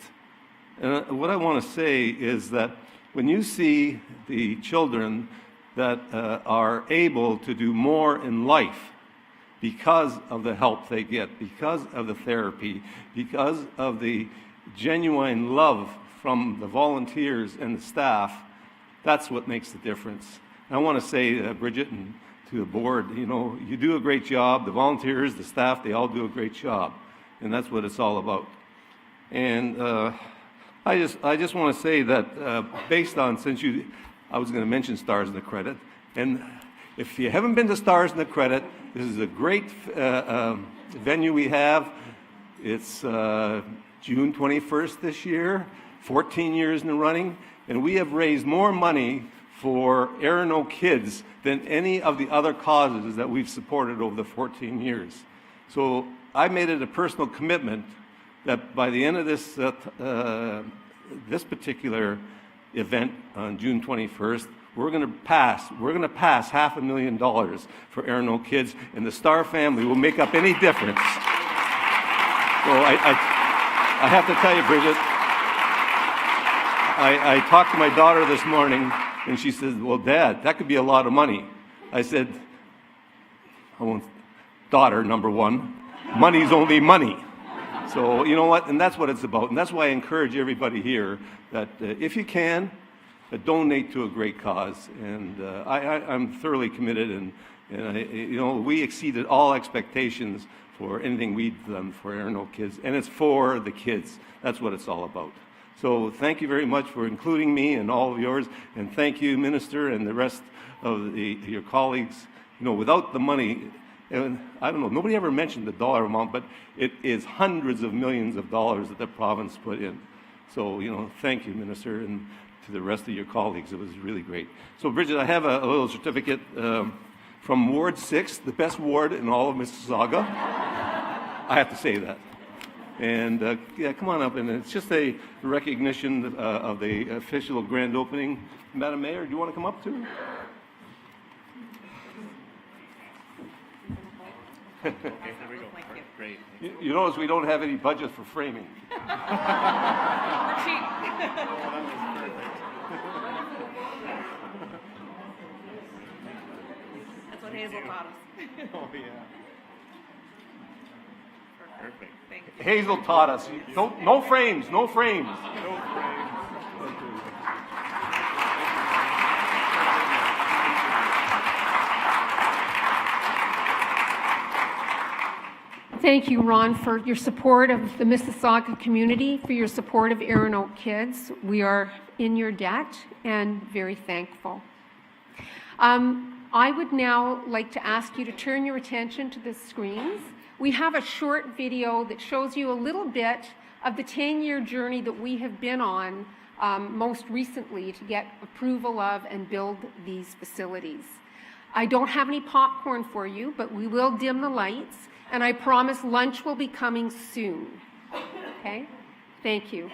And what I want to say is that when you see the children that are able to do more in life because of the help they get, because of the therapy, because of the genuine love from the volunteers and the staff, that's what makes the difference. And I want to say, Bridget, and to the board, you know, you do a great job. The volunteers, the staff, they all do a great job. And that's what it's all about. And I just want to say that based on, I was going to mention Stars in the Credit, and if you haven't been to Stars in the Credit, this is a great venue we have. It's June 21st this year, 14 years in the running, and we have raised more money for ErinOakKids than any of the other causes that we've supported over the 14 years. So I made it a personal commitment that by the end of this this particular event on June 21st, we're going to pass $500,000 for ErinOakKids, and the Star family will make up any difference. So I have to tell you, Bridget, I talked to my daughter this morning, and she says, well, Dad, that could be a lot of money. I said, daughter, number one, money's only money. So, you know what, and that's what it's about. And that's why I encourage everybody here that if you can, donate to a great cause. And I'm thoroughly committed, and you know, we exceeded all expectations for anything we've done for ErinOakKids, and it's for the kids. That's what it's all about. So thank you very much for including me and all of yours, and thank you, Minister, and the rest of your colleagues. You know, without the money, and I don't know, nobody ever mentioned the dollar amount, but it is hundreds of millions of dollars that the province put in. So, you know, thank you, Minister, and to the rest of your colleagues. It was really great. So, Bridget, I have a little certificate from Ward 6, the best ward in all of Mississauga. I have to say that. And yeah, come on up, and it's just a recognition of the official grand opening. Madam Mayor, do you want to come up too? Okay, there we go. Great. You notice we don't have any budget for framing. That's what Hazel taught us. Oh, yeah. Perfect. Thank you. Hazel taught us, no frames, no frames. No frames. Thank you, Ron, for your support of the Mississauga community, for your support of ErinOakKids. We are in your debt and very thankful. I would now like to ask you to turn your attention to the screens. We have a short video that shows you a little bit of the 10-year journey that we have been on most recently to get approval of and build these facilities. I don't have any popcorn for you, but we will dim the lights, and I promise lunch will be coming soon. Okay? Thank you.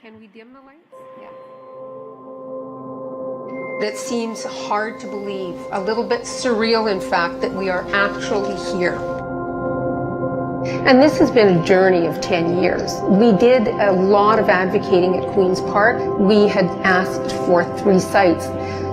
Can we dim the lights? Yeah. It seems hard to believe, a little bit surreal, in fact, that we are actually here. And this has been a journey of 10 years. We did a lot of advocating at Queen's Park. We had asked for 3 sites.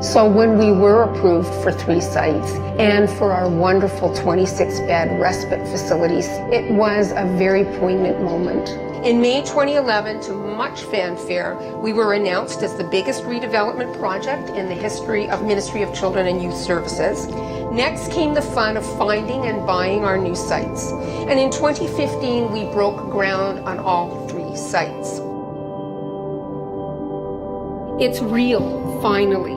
So when we were approved for 3 sites and for our wonderful 26-bed respite facilities, it was a very poignant moment. In May 2011, to much fanfare, we were announced as the biggest redevelopment project in the history of Ministry of Children and Youth Services. Next came the fun of finding and buying our new sites. And in 2015, we broke ground on all 3 sites. It's real, finally.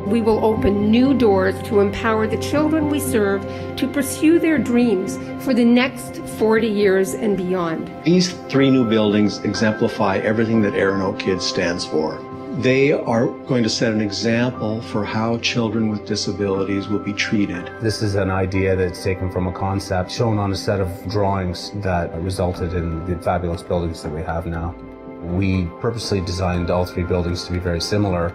We will open new doors to empower the children we serve to pursue their dreams for the next 40 years and beyond. These 3 new buildings exemplify everything that ErinOakKids stands for. They are going to set an example for how children with disabilities will be treated. This is an idea that's taken from a concept shown on a set of drawings that resulted in the fabulous buildings that we have now. We purposely designed all 3 buildings to be very similar.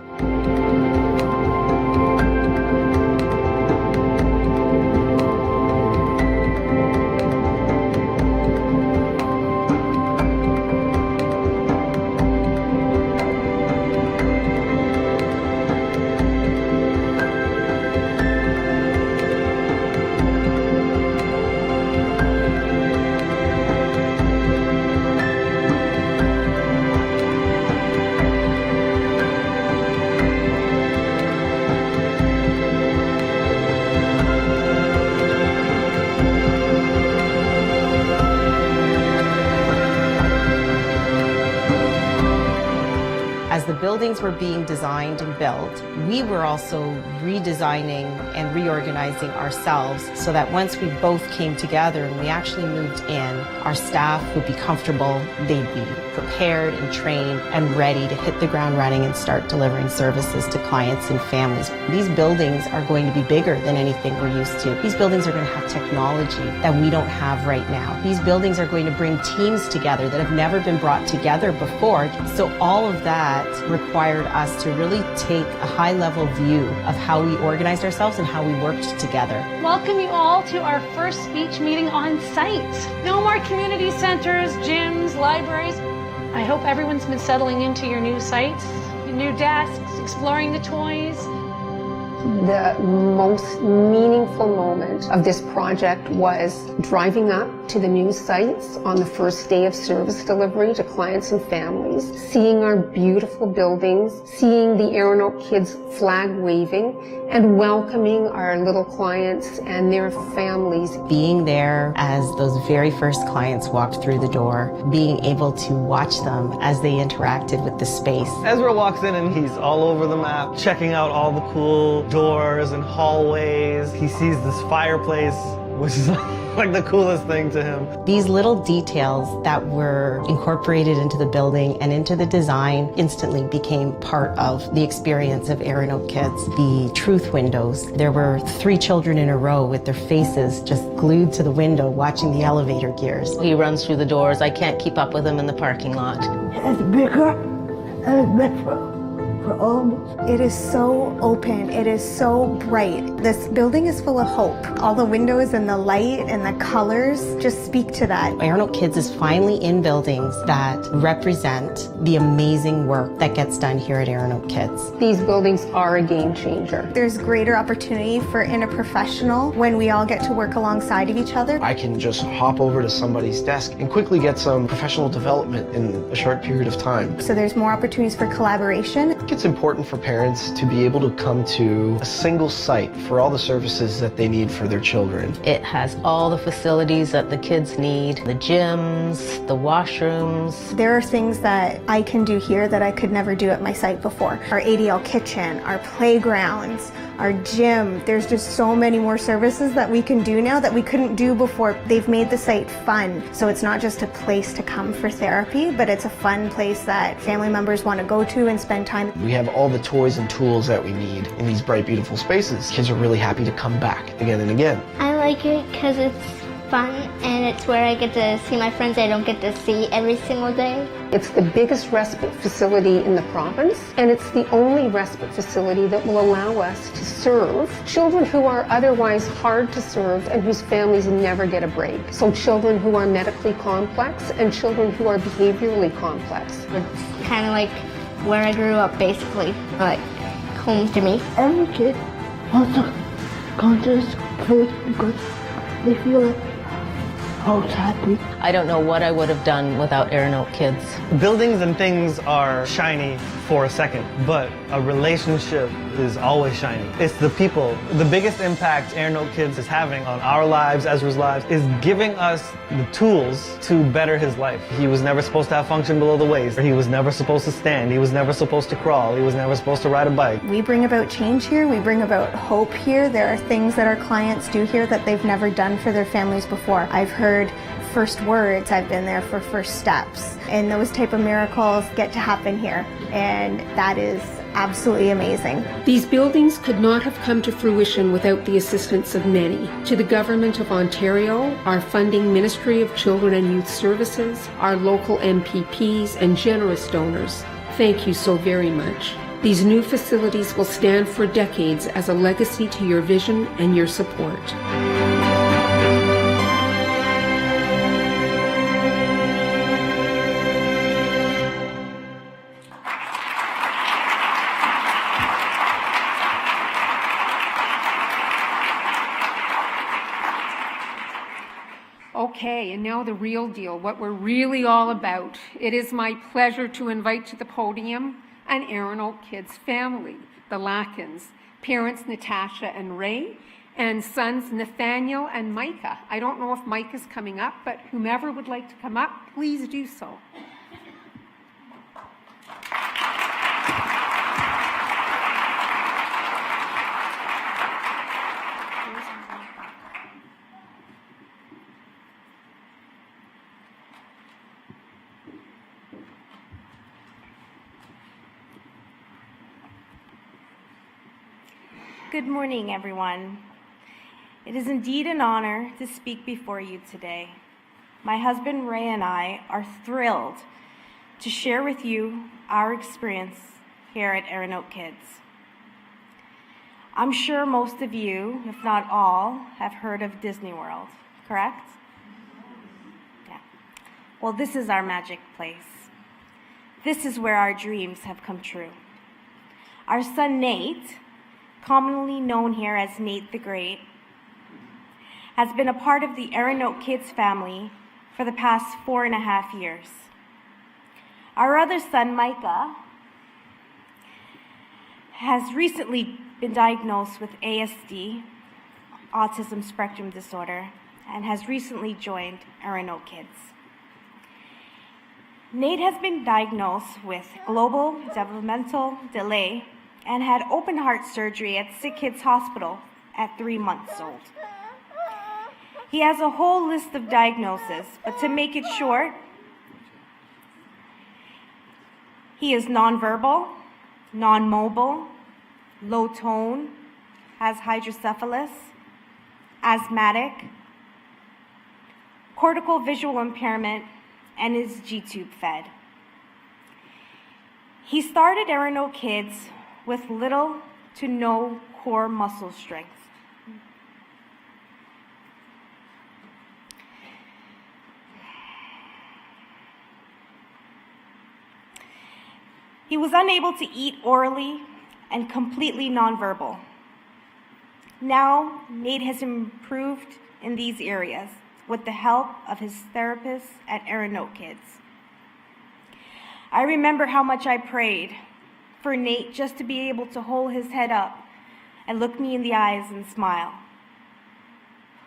As the buildings were being designed and built, we were also redesigning and reorganizing ourselves so that once we both came together and we actually moved in, our staff would be comfortable, they'd be prepared and trained and ready to hit the ground running and start delivering services to clients and families. These buildings are going to be bigger than anything we're used to. These buildings are going to have technology that we don't have right now. These buildings are going to bring teams together that have never been brought together before. So all of that required us to really take a high-level view of how we organized ourselves and how we worked together. Welcome you all to our first speech meeting on site. No more community centers, gyms, libraries. I hope everyone's been settling into your new sites, your new desks, exploring the toys. The most meaningful moment of this project was driving up to the new sites on the first day of service delivery to clients and families, seeing our beautiful buildings, seeing the ErinOakKids flag waving, and welcoming our little clients and their families. Being there as those very first clients walked through the door, being able to watch them as they interacted with the space. Ezra walks in and he's all over the map, checking out all the cool doors and hallways. He sees this fireplace, which is like the coolest thing to him. These little details that were incorporated into the building and into the design instantly became part of the experience of ErinOakKids. The truth windows, there were 3 children in a row with their faces just glued to the window watching the elevator gears. He runs through the doors. I can't keep up with him in the parking lot. It's bigger and better. It is so open. It is so bright. This building is full of hope. All the windows and the light and the colors just speak to that. ErinOakKids is finally in buildings that represent the amazing work that gets done here at ErinOakKids. These buildings are a game changer. There's greater opportunity for interprofessional when we all get to work alongside of each other. I can just hop over to somebody's desk and quickly get some professional development in a short period of time. So there's more opportunities for collaboration. It's important for parents to be able to come to a single site for all the services that they need for their children. It has all the facilities that the kids need, the gyms, the washrooms. There are things that I can do here that I could never do at my site before. Our ADL kitchen, our playgrounds, our gym. There's just so many more services that we can do now that we couldn't do before. They've made the site fun. So it's not just a place to come for therapy, but it's a fun place that family members want to go to and spend time. We have all the toys and tools that we need in these bright, beautiful spaces. Kids are really happy to come back again and again. I like it because it's fun and it's where I get to see my friends I don't get to see every single day. It's the biggest respite facility in the province, and it's the only respite facility that will allow us to serve children who are otherwise hard to serve and whose families never get a break. So children who are medically complex and children who are behaviorally complex. It's kind of like where I grew up, basically, like home to me. Every kid wants to go to this place because they feel like I was happy. I don't know what I would have done without ErinOakKids. Buildings and things are shiny for a second, but a relationship is always shiny. It's the people. The biggest impact ErinOakKids is having on our lives, Ezra's lives, is giving us the tools to better his life. He was never supposed to have function below the waist. He was never supposed to stand. He was never supposed to crawl. He was never supposed to ride a bike. We bring about change here. We bring about hope here. There are things that our clients do here that they've never done for their families before. I've heard first words. I've been there for first steps. And those type of miracles get to happen here. And that is absolutely amazing. These buildings could not have come to fruition without the assistance of many. To the Government of Ontario, our funding Ministry of Children and Youth Services, our local MPPs, and generous donors, thank you so very much. These new facilities will stand for decades as a legacy to your vision and your support. Okay, and now the real deal, what we're really all about. It is my pleasure to invite to the podium an ErinOakKids family, the Lackins, parents Natasha and Ray, and sons Nathaniel and Micah. I don't know if Micah's coming up, but whomever would like to come up, please do so. Good morning, everyone. It is indeed an honor to speak before you today. My husband Ray and I are thrilled to share with you our experience here at ErinOakKids. I'm sure most of you, if not all, have heard of Disney World, correct? Yeah. Well, this is our magic place. This is where our dreams have come true. Our son Nate, commonly known here as Nate the Great, has been a part of the ErinOakKids family for the past 4.5 years. Our other son, Micah, has recently been diagnosed with ASD, autism spectrum disorder, and has recently joined ErinOakKids. Nate has been diagnosed with global developmental delay and had open heart surgery at Sick Kids Hospital at 3 months old. He has a whole list of diagnoses, but to make it short, he is nonverbal, non-mobile, low tone, has hydrocephalus, asthmatic, cortical visual impairment, and is G-tube fed. He started ErinOakKids with little to no core muscle strength. He was unable to eat orally and completely nonverbal. Now, Nate has improved in these areas with the help of his therapists at ErinOakKids. I remember how much I prayed for Nate just to be able to hold his head up and look me in the eyes and smile.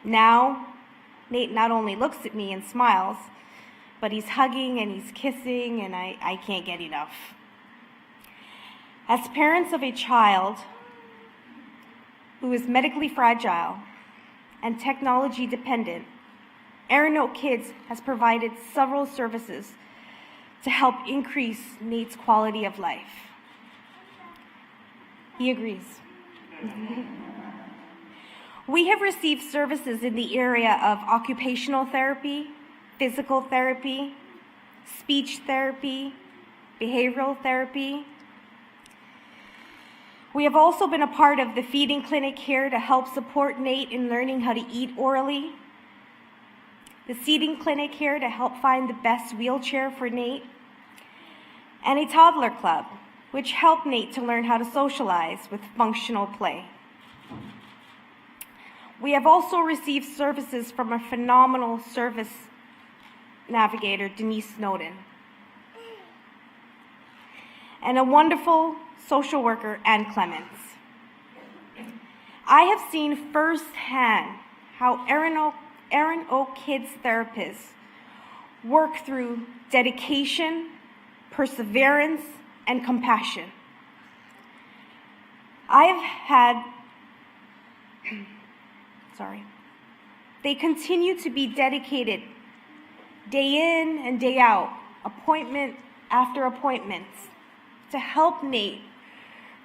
Now, Nate not only looks at me and smiles, but he's hugging and he's kissing, and I can't get enough. As parents of a child who is medically fragile and technology dependent, ErinOakKids has provided several services to help increase Nate's quality of life. He agrees. We have received services in the area of occupational therapy, physical therapy, speech therapy, behavioral therapy. We have also been a part of the feeding clinic here to help support Nate in learning how to eat orally, the seating clinic here to help find the best wheelchair for Nate, and a toddler club, which helped Nate to learn how to socialize with functional play. We have also received services from a phenomenal service navigator, Denise Snowden, and a wonderful social worker, Ann Clements. I have seen firsthand how ErinOakKids therapists work through dedication, perseverance, and compassion. They continue to be dedicated day in and day out, appointment after appointment, to help Nate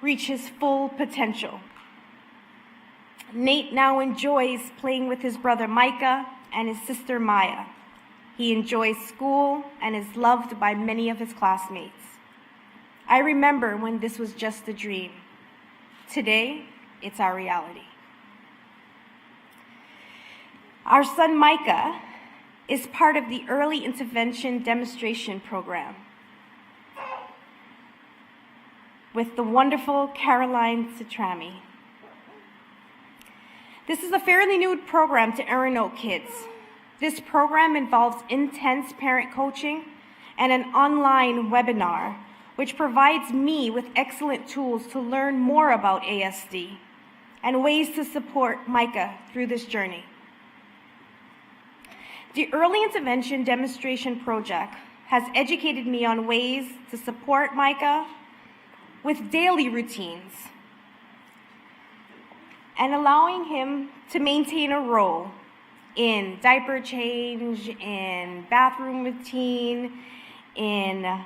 reach his full potential. Nate now enjoys playing with his brother Micah and his sister Maya. He enjoys school and is loved by many of his classmates. I remember when this was just a dream. Today, it's our reality. Our son Micah is part of the Early Intervention Demonstration Program with the wonderful Caroline Citrami. This is a fairly new program to ErinOakKids. This program involves intense parent coaching and an online webinar, which provides me with excellent tools to learn more about ASD and ways to support Micah through this journey. The Early Intervention Demonstration Project has educated me on ways to support Micah with daily routines and allowing him to maintain a role in diaper change, in bathroom routine, in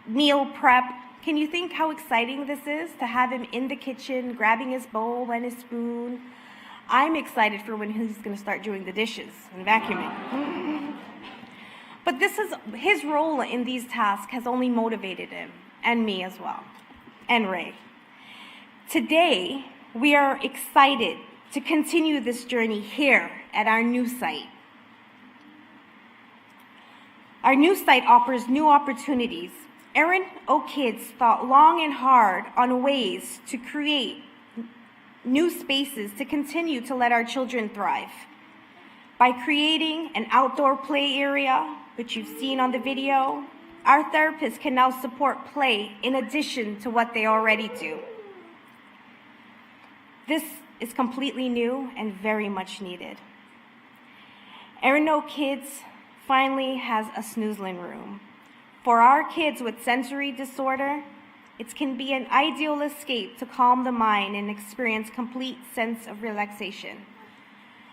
meal prep. Can you think how exciting this is to have him in the kitchen, grabbing his bowl and his spoon? I'm excited for when he's going to start doing the dishes and vacuuming. But his role in these tasks has only motivated him, and me as well, and Ray. Today, we are excited to continue this journey here at our new site. Our new site offers new opportunities. ErinOakKids thought long and hard on ways to create new spaces to continue to let our children thrive. By creating an outdoor play area, which you've seen on the video, our therapists can now support play in addition to what they already do. This is completely new and very much needed. ErinOakKids finally has a snoozling room. For our kids with sensory disorder, it can be an ideal escape to calm the mind and experience complete sense of relaxation.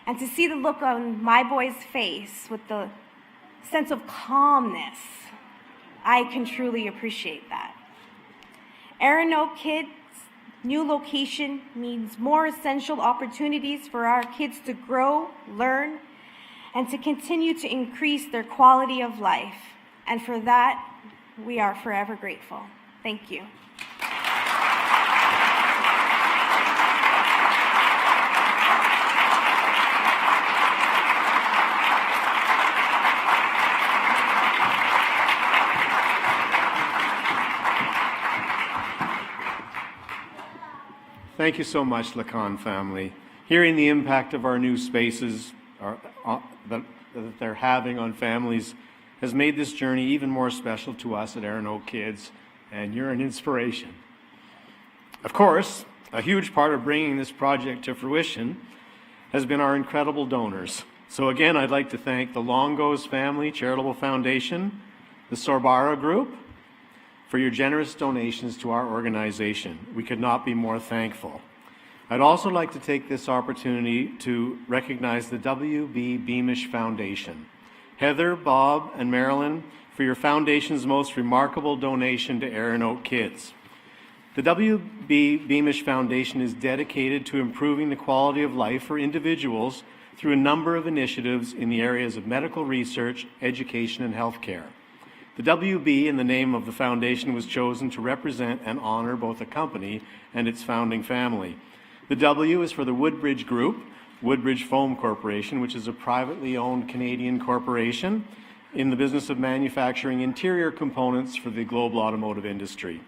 And to see the look on my boy's face with the sense of calmness, I can truly appreciate that. ErinOakKids' new location means more essential opportunities for our kids to grow, learn, and to continue to increase their quality of life. And for that, we are forever grateful. Thank you. Thank you so much, Lacan family. Hearing the impact of our new spaces that they're having on families has made this journey even more special to us at ErinOakKids, and you're an inspiration. Of course, a huge part of bringing this project to fruition has been our incredible donors. So again, I'd like to thank the Longos Family Charitable Foundation, the Sorbara Group, for your generous donations to our organization. We could not be more thankful. I'd also like to take this opportunity to recognize the W.B. Beamish Foundation. Heather, Bob, and Marilyn, for your foundation's most remarkable donation to ErinOakKids. The W.B. Beamish Foundation is dedicated to improving the quality of life for individuals through a number of initiatives in the areas of medical research, education, and healthcare. The WB in the name of the foundation was chosen to represent and honor both the company and its founding family. The W is for the Woodbridge Group, Woodbridge Foam Corporation, which is a privately owned Canadian corporation in the business of manufacturing interior components for the global automotive industry.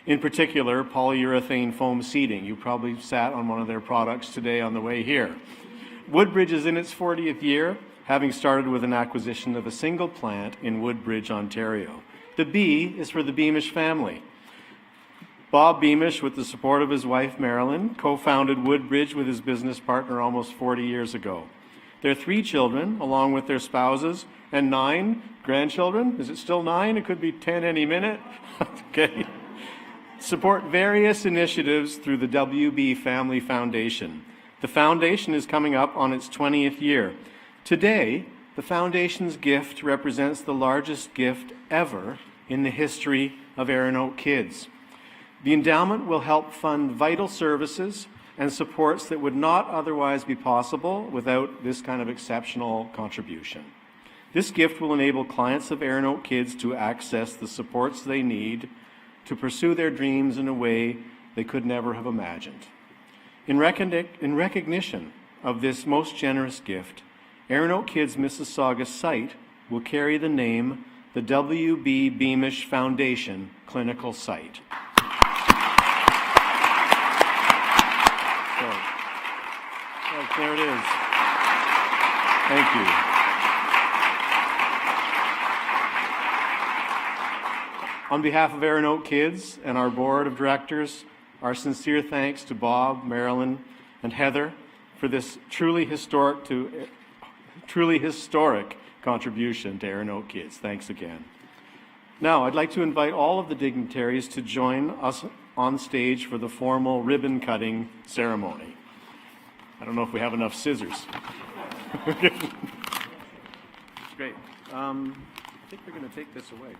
In particular, polyurethane foam seating. You probably sat on one of their products today on the way here. Woodbridge is in its 40th year, having started with an acquisition of a single plant in Woodbridge, Ontario. The B is for the Beamish family. Bob Beamish, with the support of his wife Marilyn, co-founded Woodbridge with his business partner almost 40 years ago. Their 3 children, along with their spouses, and 9 grandchildren, is it still 9? It could be 10 any minute, okay, support various initiatives through the WB Family Foundation. The foundation is coming up on its 20th year. Today, the foundation's gift represents the largest gift ever in the history of ErinOakKids. The endowment will help fund vital services and supports that would not otherwise be possible without this kind of exceptional contribution. This gift will enable clients of ErinOakKids to access the supports they need to pursue their dreams in a way they could never have imagined. In recognition of this most generous gift, ErinOakKids Mississauga site will carry the name the W.B. Beamish Foundation Clinical Site. There it is. Thank you. On behalf of ErinOakKids and our board of directors, our sincere thanks to Bob, Marilyn, and Heather for this truly historic contribution to ErinOakKids. Thanks again. Now, I'd like to invite all of the dignitaries to join us on stage for the formal ribbon-cutting ceremony. I don't know if we have enough scissors. Great. I think we're going to take this away.